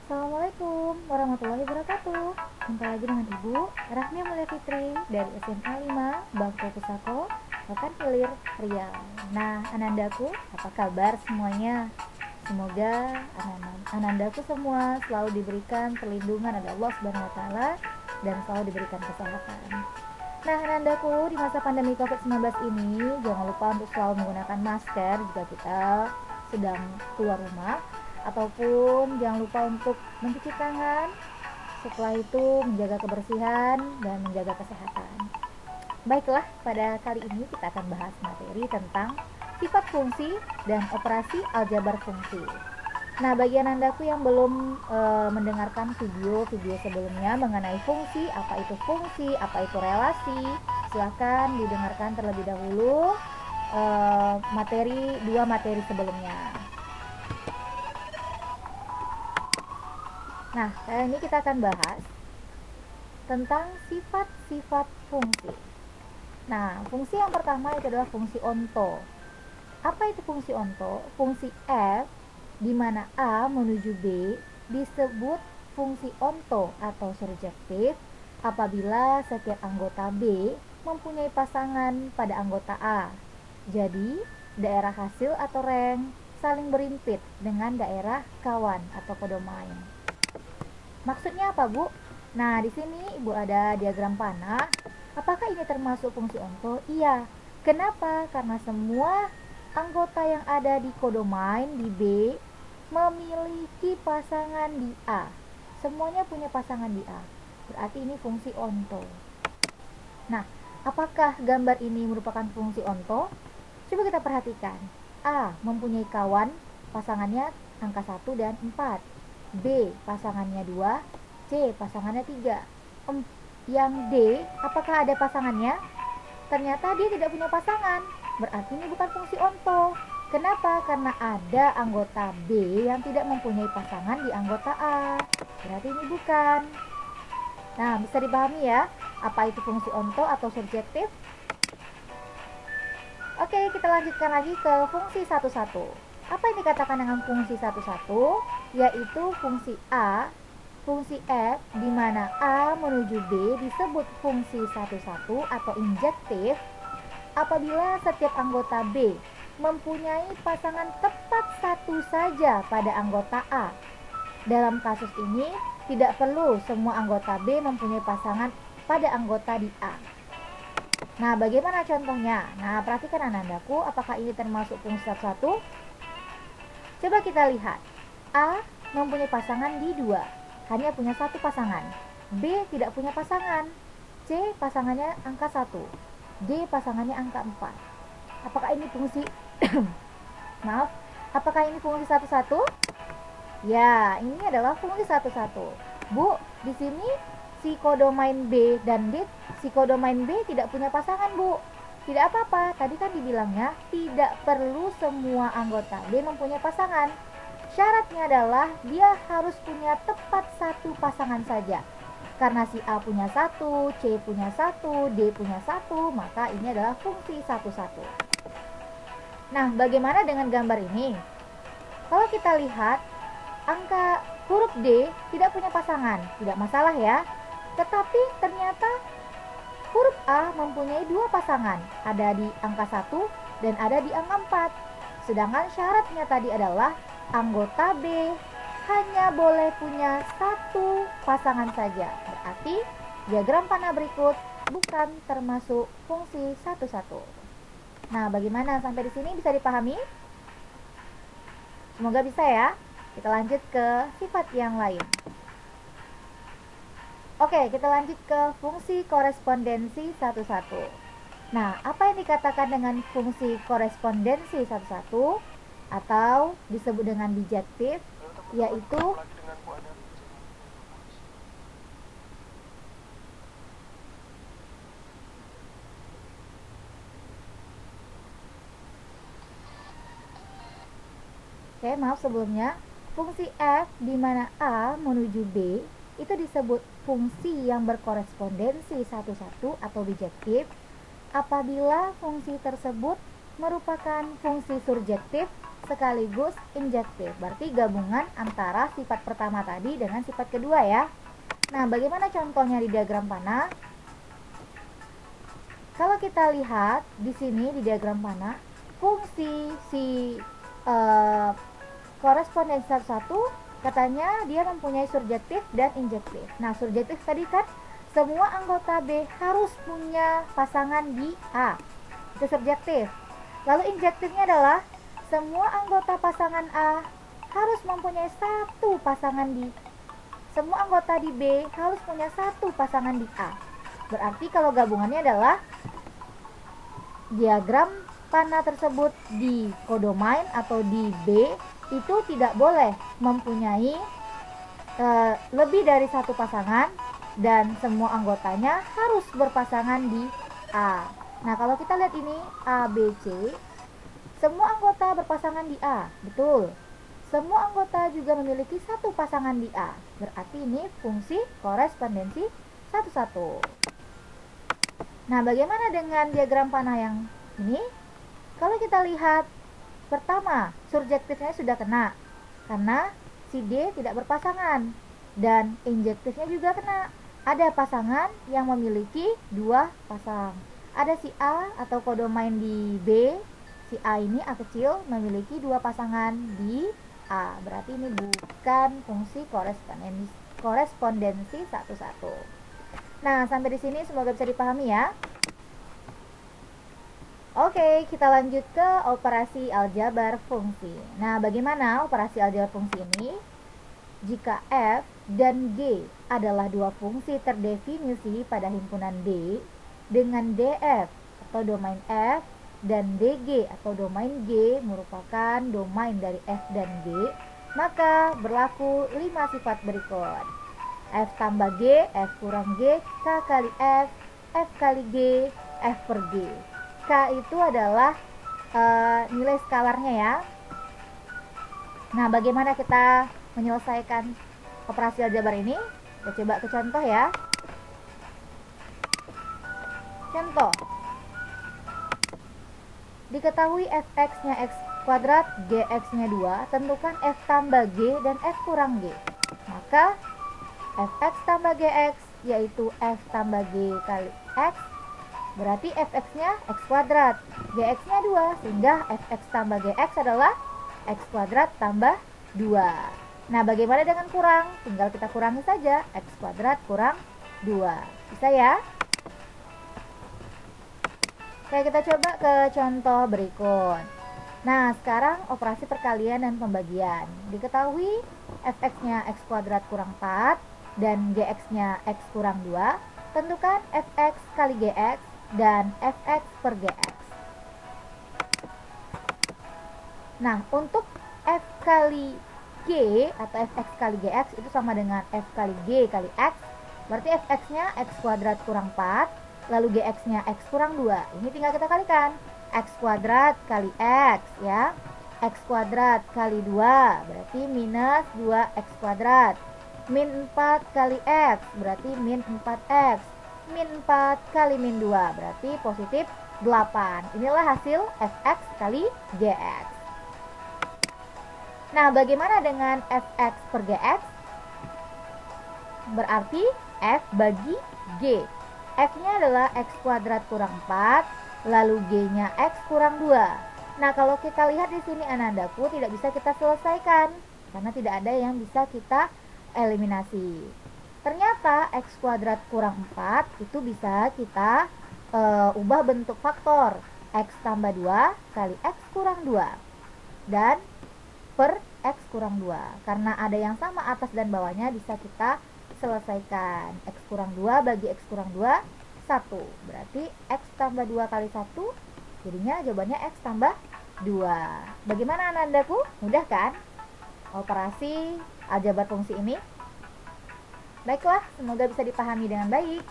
Assalamualaikum warahmatullahi wabarakatuh. Jumpa lagi dengan Ibu Rahmia Mulia Fitri dari SMA 5 Bangku Pusako, Rokan Hilir, Riau. Nah, anandaku, apa kabar semuanya? Semoga anandaku semua selalu diberikan perlindungan oleh Allah Subhanahu wa taala dan selalu diberikan kesehatan. Nah, anandaku, di masa pandemi COVID-19 ini jangan lupa untuk selalu menggunakan masker jika kita sedang keluar rumah, ataupun jangan lupa untuk mencuci tangan, setelah itu menjaga kebersihan dan menjaga kesehatan. Baiklah, pada kali ini kita akan bahas materi tentang sifat fungsi dan operasi aljabar fungsi. Nah, bagi anandaku yang belum mendengarkan video-video sebelumnya mengenai fungsi, apa itu relasi, silahkan didengarkan terlebih dahulu dua materi sebelumnya. Nah, kali ini kita akan bahas tentang sifat-sifat fungsi. Nah, fungsi yang pertama itu adalah fungsi onto. Apa itu fungsi onto? Fungsi F di mana A menuju B disebut fungsi onto atau surjektif apabila setiap anggota B mempunyai pasangan pada anggota A. Jadi, daerah hasil atau rank saling berimpit dengan daerah kawan atau kodomain. Maksudnya apa, Bu? Nah, di sini Ibu ada diagram panah. Apakah ini termasuk fungsi onto? Iya. Kenapa? Karena semua anggota yang ada di kodomain di B memiliki pasangan di A. Semuanya punya pasangan di A. Berarti ini fungsi onto. Nah, apakah gambar ini merupakan fungsi onto? Coba kita perhatikan. A mempunyai kawan, pasangannya angka 1 dan 4. B pasangannya 2, C pasangannya 3. Yang D, apakah ada pasangannya? Ternyata dia tidak punya pasangan. Berarti ini bukan fungsi onto. Kenapa? Karena ada anggota B yang tidak mempunyai pasangan di anggota A. Berarti ini bukan. Nah, bisa dipahami ya, apa itu fungsi onto atau surjektif? Oke, kita lanjutkan lagi ke fungsi satu-satu. Apa yang dikatakan dengan fungsi satu-satu? Yaitu fungsi A, fungsi F, di mana A menuju B disebut fungsi satu-satu atau injektif apabila setiap anggota B mempunyai pasangan tepat satu saja pada anggota A. Dalam kasus ini, tidak perlu semua anggota B mempunyai pasangan pada anggota di A. Nah, bagaimana contohnya? Nah, perhatikan anandaku, apakah ini termasuk fungsi satu-satu? Coba kita lihat. A mempunyai pasangan di 2, hanya punya satu pasangan. B tidak punya pasangan. C pasangannya angka 1. D pasangannya angka 4. Apakah ini fungsi maaf, apakah ini fungsi satu-satu? Ya, ini adalah fungsi satu-satu. Bu, di sini si kodomain B dan D, si kodomain B tidak punya pasangan, Bu. Tidak apa-apa, tadi kan dibilangnya tidak perlu semua anggota B mempunyai pasangan. Syaratnya adalah dia harus punya tepat satu pasangan saja. Karena si A punya 1, C punya 1, D punya 1, maka ini adalah fungsi satu-satu. Nah, bagaimana dengan gambar ini? Kalau kita lihat, angka huruf D tidak punya pasangan, tidak masalah ya. Tetapi ternyata huruf A mempunyai 2 pasangan, ada di angka 1 dan ada di angka 4. Sedangkan syaratnya tadi adalah anggota B hanya boleh punya satu pasangan saja. Berarti diagram panah berikut bukan termasuk fungsi satu-satu. Nah, bagaimana sampai di sini bisa dipahami? Semoga bisa ya. Kita lanjut ke sifat yang lain. Oke, kita lanjut ke fungsi korespondensi satu-satu. Nah, apa yang dikatakan dengan fungsi korespondensi satu-satu atau disebut dengan bijektif, yaitu maaf sebelumnya, fungsi F di mana A menuju B itu disebut fungsi yang berkorespondensi satu-satu atau bijektif apabila fungsi tersebut merupakan fungsi surjektif sekaligus injektif. Berarti gabungan antara sifat pertama tadi dengan sifat kedua ya. Nah, bagaimana contohnya di diagram panah? Kalau kita lihat di sini di diagram panah, fungsi si korespondensi satu katanya dia mempunyai surjektif dan injektif. Nah, surjektif tadi kan semua anggota B harus punya pasangan di A. Itu surjektif. Lalu injektifnya adalah semua anggota pasangan A harus mempunyai satu pasangan di semua anggota di B harus punya satu pasangan di A. Berarti kalau gabungannya adalah diagram panah tersebut di kodomain atau di B itu tidak boleh mempunyai lebih dari satu pasangan dan semua anggotanya harus berpasangan di A. Nah, kalau kita lihat ini A, B, C, semua anggota berpasangan di A, betul. Semua anggota juga memiliki satu pasangan di A. Berarti ini fungsi korespondensi satu-satu. Nah, bagaimana dengan diagram panah yang ini? Kalau kita lihat, pertama, surjektifnya sudah kena, karena si D tidak berpasangan. Dan injektifnya juga kena. Ada pasangan yang memiliki dua pasang. Ada si A atau kodomain di B. Si A ini, A kecil, memiliki dua pasangan di A. Berarti ini bukan fungsi korespondensi satu-satu. Nah, sampai di sini semoga bisa dipahami ya. Oke, kita lanjut ke operasi aljabar fungsi. Nah, bagaimana operasi aljabar fungsi ini? Jika F dan G adalah dua fungsi terdefinisi pada himpunan D dengan DF atau domain F dan DG atau domain G merupakan domain dari F dan G, maka berlaku 5 sifat berikut. F tambah G, F kurang G, K kali F kali G, F per G. K itu adalah nilai skalarnya ya. Nah, bagaimana kita menyelesaikan operasi aljabar ini? Kita coba ke contoh ya. Contoh. Diketahui fx-nya x kuadrat, gx-nya 2, tentukan f tambah g dan f kurang g. Maka fx tambah gx yaitu f tambah g kali x, berarti fx-nya x kuadrat, gx-nya 2, sehingga fx tambah gx adalah x kuadrat tambah 2. Nah, bagaimana dengan kurang? Tinggal kita kurangi saja, x kuadrat kurang 2. Bisa ya? Oke, kita coba ke contoh berikut. Nah, sekarang operasi perkalian dan pembagian. Diketahui fx-nya x kuadrat kurang 4 dan gx-nya x kurang 2. Tentukan fx kali gx dan fx per gx. Nah, untuk f kali g atau fx kali gx itu sama dengan f kali g kali x. Berarti fx-nya x kuadrat kurang 4. Lalu gx-nya x kurang 2. Ini tinggal kita kalikan. X kuadrat kali x ya. X kuadrat kali 2 berarti minus 2x kuadrat. Min 4 kali x berarti min 4x. Min 4 kali min 2 berarti positif 8. Inilah hasil fx kali gx. Nah, bagaimana dengan fx per gx? Berarti f bagi g. F-nya adalah x kuadrat kurang 4, lalu G-nya x kurang 2. Nah, kalau kita lihat di sini anandaku tidak bisa kita selesaikan karena tidak ada yang bisa kita eliminasi. Ternyata x kuadrat kurang 4 itu bisa kita ubah bentuk faktor. X tambah 2 kali x kurang 2 dan per x kurang 2. Karena ada yang sama atas dan bawahnya bisa kita selesaikan. X kurang 2 bagi x kurang 2 1. Berarti x tambah 2 kali 1 jadinya jawabannya x tambah 2. Bagaimana anandaku? Mudah kan operasi aljabar fungsi ini? Baiklah, semoga bisa dipahami dengan baik.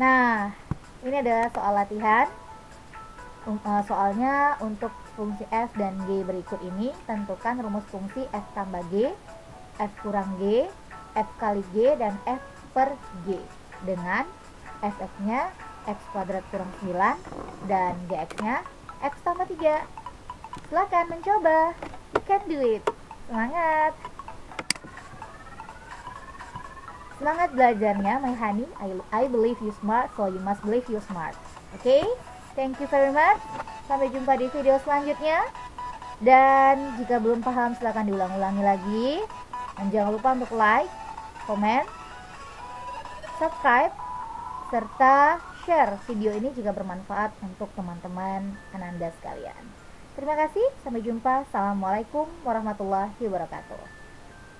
Nah, ini adalah soal latihan. Soalnya untuk fungsi f dan g berikut ini, tentukan rumus fungsi f tambah g, f kurang g, f kali g, dan f per g dengan fx-nya x kuadrat kurang 9 dan gx-nya X tambah 3. Silakan mencoba. You can do it. Semangat. Semangat belajarnya, my honey. I believe you smart, so you must believe you smart. Oke? Thank you very much. Sampai jumpa di video selanjutnya. Dan jika belum paham, silahkan diulang-ulangi lagi. Dan jangan lupa untuk like, komen, subscribe, serta share video ini jika bermanfaat untuk teman-teman Ananda sekalian. Terima kasih, sampai jumpa. Assalamualaikum warahmatullahi wabarakatuh.